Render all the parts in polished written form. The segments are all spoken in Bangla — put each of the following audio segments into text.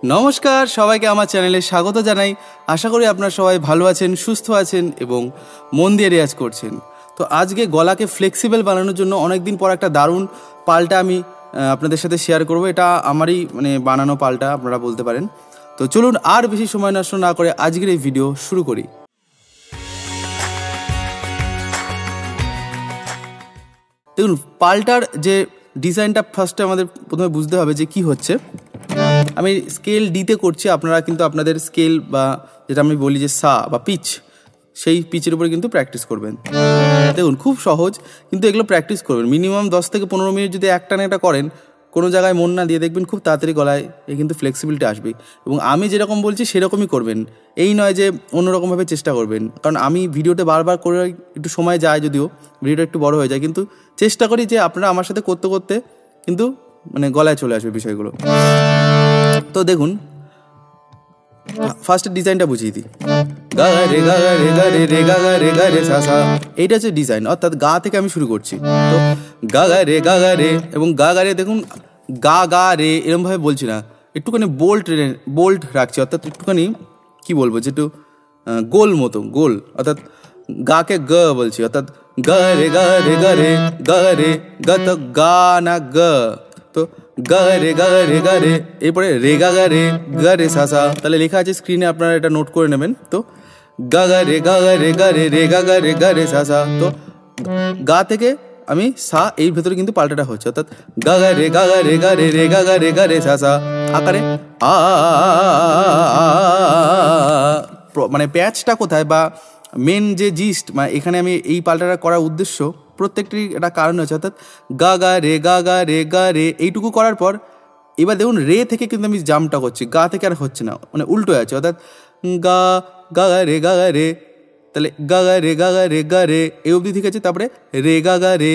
নমস্কার, সবাইকে আমার চ্যানেলে স্বাগত জানাই। আশা করি আপনারা সবাই ভালো আছেন, সুস্থ আছেন এবং মন দিয়ে রেয়াজ করছেন। তো আজকে গলাকে ফ্লেক্সিবল বানানোর জন্য অনেকদিন পর একটা দারুণ পাল্টা আমি আপনাদের সাথে শেয়ার করব। এটা আমারই বানানো পাল্টা আপনারা বলতে পারেন। তো চলুন আর বেশি সময় নষ্ট না করে আজকের এই ভিডিও শুরু করি। দেখুন, পাল্টার যে ডিজাইনটা ফার্স্টে আমাদের প্রথমে বুঝতে হবে যে কি হচ্ছে। আমি স্কেল ডিতে করছি, আপনারা কিন্তু আপনাদের স্কেল বা যেটা আমি বলি যে সা বা পিচ, সেই পিচের উপরে কিন্তু প্র্যাকটিস করবেন। দেখুন, খুব সহজ, কিন্তু এগুলো প্র্যাকটিস করবেন মিনিমাম 10 থেকে 15 মিনিট। যদি একটানা এটা করেন, কোনো জায়গায় মন না দিয়ে, দেখবেন খুব তাড়াতাড়ি গলায় কিন্তু ফ্লেক্সিবিলিটি আসবে। এবং আমি যেরকম বলছি সেরকমই করবেন, এই নয় যে অন্যরকমভাবে চেষ্টা করবেন। কারণ আমি ভিডিওতে বারবার করে একটু সময় যায়, যদিও ভিডিওটা একটু বড় হয়ে যায়, কিন্তু চেষ্টা করি যে আপনারা আমার সাথে করতে করতে কিন্তু গলায় চলে আসবে বিষয়গুলো। তো দেখুন, ফার্স্ট ডিজাইনটা বুঝিয়ে দিই। গা রে গা রে গা রে রে গা রে গা রে সা সা, এইটা হচ্ছে ডিজাইন, অর্থাৎ গা থেকে আমি শুরু করছি। তো গা রে রে, এবং গা রে দেখুন গা রে এরকমভাবে বলছি না, একটুখানি বোল্ট রাখছি, অর্থাৎ একটুখানি কি বলবো, যে একটু গোল মতো গোল, অর্থাৎ গাকে গ বলছি, অর্থাৎ গা রে গা রে গা রে গা রে গা, তো গা না গ, তো গা রে এরপরে রে গা রে সা সা। তাহলে লেখা আছে স্ক্রিনে, আপনারা এটা নোট করে নেবেন। তো গা রে রে গা রে সা সা। তো গা থেকে আমি সা, এই ভেতরে কিন্তু পাল্টাটা হচ্ছে, অর্থাৎ গা রে রে গা রে সা সা আকারে আ, প্যাচটা কোথায় বা মেন যে জিস্ট, এখানে আমি এই পাল্টাটা করার উদ্দেশ্য, প্রত্যেকটির একটা কারণ আছে। অর্থাৎ গা রে এইটুকু করার পর এবার দেখুন রে থেকে কিন্তু আমি জাম্পটা করছি, গা থেকে আর হচ্ছে না, উল্টো আছে, অর্থাৎ গা রে, তাহলে গা রে এই অবধি ঠিক আছে। তারপরে রে রে,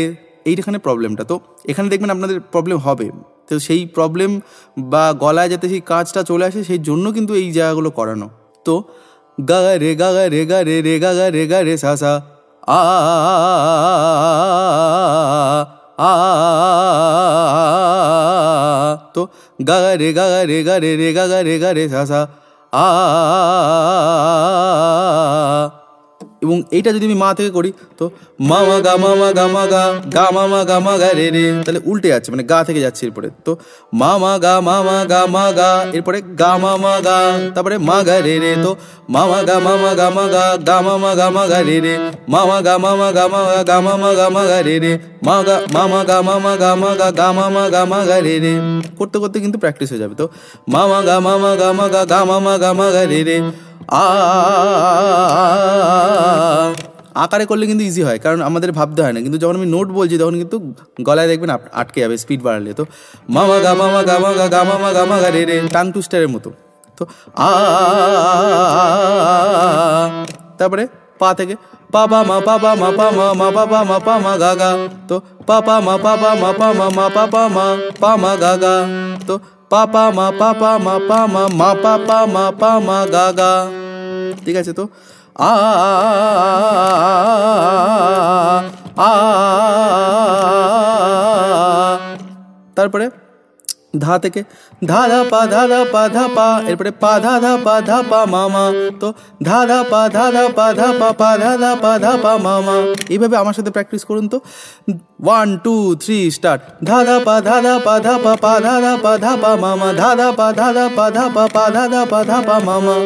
এইখানে প্রবলেমটা। তো এখানে দেখবেন আপনাদের প্রবলেম হবে। তো সেই প্রবলেম বা গলায় যাতে সেই কাজটা চলে আসে, সেই জন্য কিন্তু এই জায়গাগুলো করানো। তো গা রে রে সা সা আ, তো গা রে রে সা সা আ। এবং এইটা যদি আমি মা থেকে করি, তো মা গা গা রে রে, তাহলে উল্টে যাচ্ছে, গা থেকে যাচ্ছে এরপরে। তো মা গা, এরপরে গা গা, তারপরে মা গা রে রে। তো মা গা গা রে রে, মা গা গা রে রে, মা গা রে রে। করতে করতে কিন্তু প্র্যাকটিস হয়ে যাবে। তো মা গা রে রে আ, আকারে করলে কিন্তু ইজি হয়, কারণ আমাদের ভাবতে হয় না। কিন্তু যখন আমি নোট বলছি, তখন কিন্তু গলায় দেখবেন আটকে যাবে স্পিড বাড়ালে। তো মা গা রে রে, টাং টুস্টারের মতো। তো আ, তারপরে পা থেকে পা মা গা গা। তো পা মা গা গা। তো মা গা গা, ঠিক আছে। তো আ, তারপরে ধা থেকে ধা পা, এরপরে পা ধা পা মামা। তো ধা পা মামা। এইভাবে আমার সাথে প্র্যাকটিস করুন। তো 1 2 3 স্টার্ট। ধা পা পা মামা, ধা পা মামা।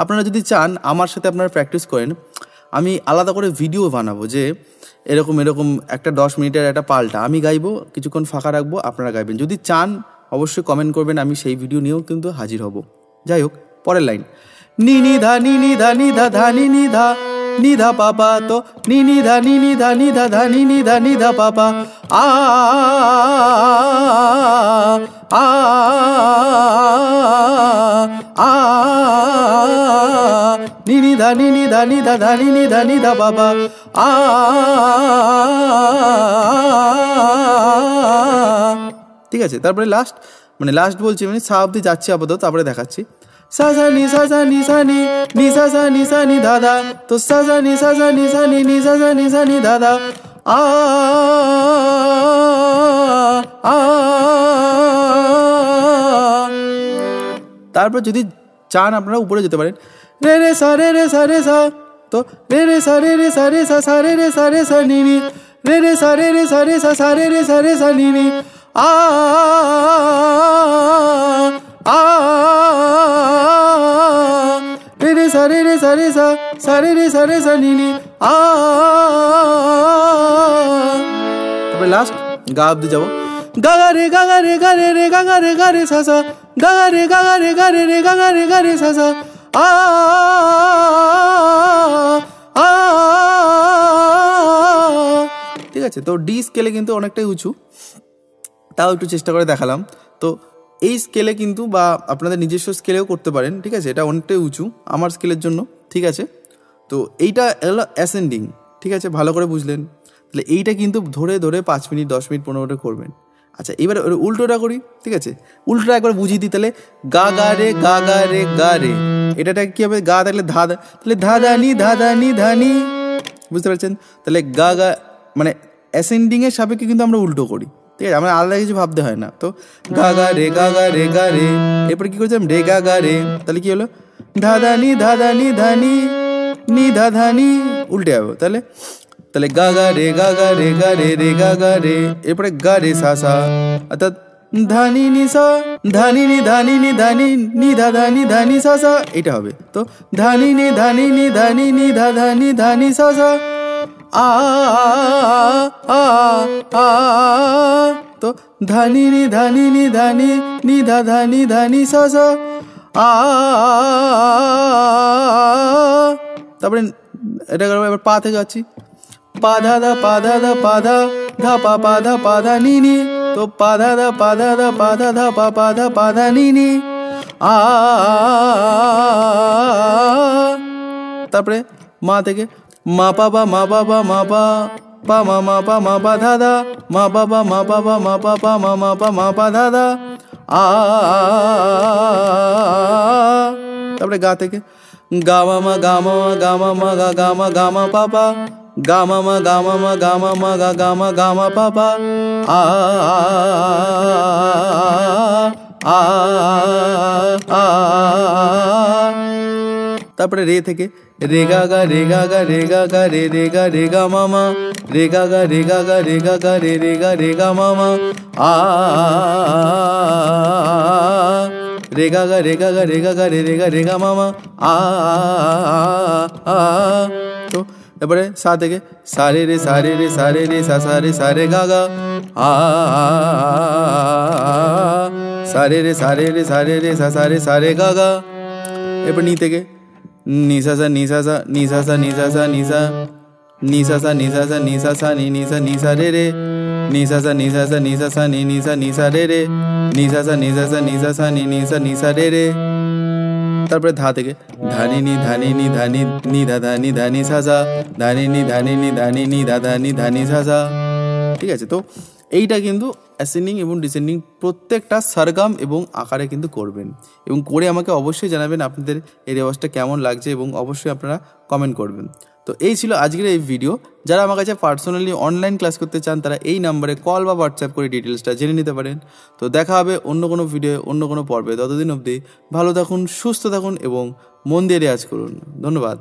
আপনারা যদি চান আমার সাথে আপনারা প্র্যাকটিস করেন, আমি আলাদা করে ভিডিও বানাবো, যে এরকম একটা 10 মিনিটের একটা পাল্টা আমি গাইবো, কিছুক্ষণ ফাঁকা রাখবো, আপনারা গাইবেন। যদি চান অবশ্যই কমেন্ট করবেন, আমি সেই ভিডিও নিয়েও কিন্তু হাজির হব। যাই হোক, পরের লাইন নি ধা ধা নি ধা পাপা। তো নি ধা ধা নি ধা পাপা আ, আ, আ, নি ধা নি ধা বাবা আ। ঠিক আছে, তারপরে লাস্ট বলছি, সা অব্দি যাচ্ছি আপাতত, তারপরে দেখাচ্ছি। সা সা নি দাদা। তো সা সা নি দাদা আ, আ। তারপর যদি চান আপনারা উপরে যেতে পারেন, রে রে সা রে রে সা রে সা, তো রে রে সা রে রে সা রে সা সা রে রে সা রে সা নি নি, রে রে সা রে রে সা রে সা সা রে রে সা রে সা নি নি, আ আ রে রে সা রে রে সা রে সা সা রে রে সা রে সা নি নি, আ। তারপরে লাস্ট গা অব্দি যাবো, গা গা রে গা গা রে গা রে রে গা গা রে গা রে সা সা, গা গা রে গা গা রে গা রে রে গা গা রে গা রে সা সা, আ আ। ঠিক আছে, তো ডি স্কেলে কিন্তু অনেকটাই উঁচু, তাও একটু চেষ্টা করে দেখালাম। তো এই স্কেলে কিন্তু বা আপনাদের নিজস্ব স্কেলেও করতে পারেন, ঠিক আছে, এটা অনেকটাই উঁচু আমার স্কেলের জন্য, ঠিক আছে। তো এইটা হলো অ্যাসেন্ডিং, ঠিক আছে, ভালো করে বুঝলেন। তাহলে এইটা কিন্তু ধরে ধরে 5 মিনিট 10 মিনিট 15 মিনিট করবেন। আচ্ছা, এবার উল্টোটা করি, ঠিক আছে, উল্টোটা একবার বুঝিয়ে দিই। তাহলে গা গা রে গা গা রে গা রে, এটাটা কী হবে, গা থাকলে ধা, তাহলে ধা ধানি ধা ধানি ধানি, বুঝতে পারছেন। তাহলে গা গা মানে অ্যাসেন্ডিংয়ের সাপেক্ষে কিন্তু আমরা উল্টো করি, ঠিক আছে, আমরা আলাদা কিছু ভাবতে হয় না। তো গা গা রে গা গা রে গা রে, এরপরে কী করছিলাম, রে গা গা রে, তাহলে কী হলো, ধা ধানি ধানি নি ধা ধানি, উল্টে যাবো। তাহলে তাহলে গা গা রে গা গা রে গা রে রে গা গা রে, এরপরে গা রে সা সা, অর্থাৎ ধানি নি সা, ধানি নি নি ধা ধানি সা সা, এটা হবে। তো ধানি নি ধা ধানি সা সা, আ আ আ, তো ধানি নি নি ধা ধানি সা সা, আ। তারপরে এটা এবার পা থেকে যাচ্ছি, পা ধা ধা পা ধা ধা পা ধা ধা পা ধা নি নি, তো পা ধা ধা পা ধা ধা পা ধা ধা পা ধা নি নি, আ। তারপরে মা থেকে মা বাবা মা বাবা মা বা পা মা পা ধা ধা মা বাবা মা বাবা মা পা মা পা ধা ধা, আ। তারপরে গা থেকে গা মা গা মা গা মা গা মা পাপা, গা মা গা মা গা মা গা মা পাপা, আ আ আ। তারপরে রে থেকে রে গা গা রে গা গা রে গা গা রে রে গা রে গা মামা, রে গা গা রে গা গা রে গা গা রে রে গা মামা, আ রে গা গা রে গা গা রে গা গা রে রে গা মামা, আ আ। তো এবারে সা থেকে সা রে রে সা রে রে সা রে রে সা সা রে গা গা, আ সা রে রে সা রে রে সা রে রে সা রে গা গা। এরপর নি থেকে নি সা সা নি সা সা নি সা সা নি সা সা নি সা নি সা সা নি সা সা নি সা সা নি সা রে রে, নি সা সা নি সা সা নি সা সা নি সা রে রে, নি সা সা নি সা সা নি সা সা নি সা রে রে। তারপরে ধা থেকে ধানি নি নি ধা ধানি সা সা, ধানি নি ধা ধানি সা সা, ঠিক আছে। তো এইটা কিন্তু অ্যাসেন্ডিং এবং ডিসেন্ডিং প্রত্যেকটা সরগম এবং আকারে কিন্তু করবেন, এবং করে আমাকে অবশ্যই জানাবেন আপনাদের এই রেওয়াজটা কেমন লাগছে, এবং অবশ্যই আপনারা কমেন্ট করবেন। তো এই ছিল আজকের এই ভিডিও। যারা আমার কাছে পার্সোনালি অনলাইন ক্লাস করতে চান তারা এই নাম্বারে কল বা হোয়াটসঅ্যাপ করে ডিটেলসটা জেনে নিতে পারেন। তো দেখা হবে অন্য কোনো ভিডিও অন্য কোনো পর্বে। ততদিন অবধি ভালো থাকুন, সুস্থ থাকুন এবং মন দিয়ে রেওয়াজ করুন। ধন্যবাদ।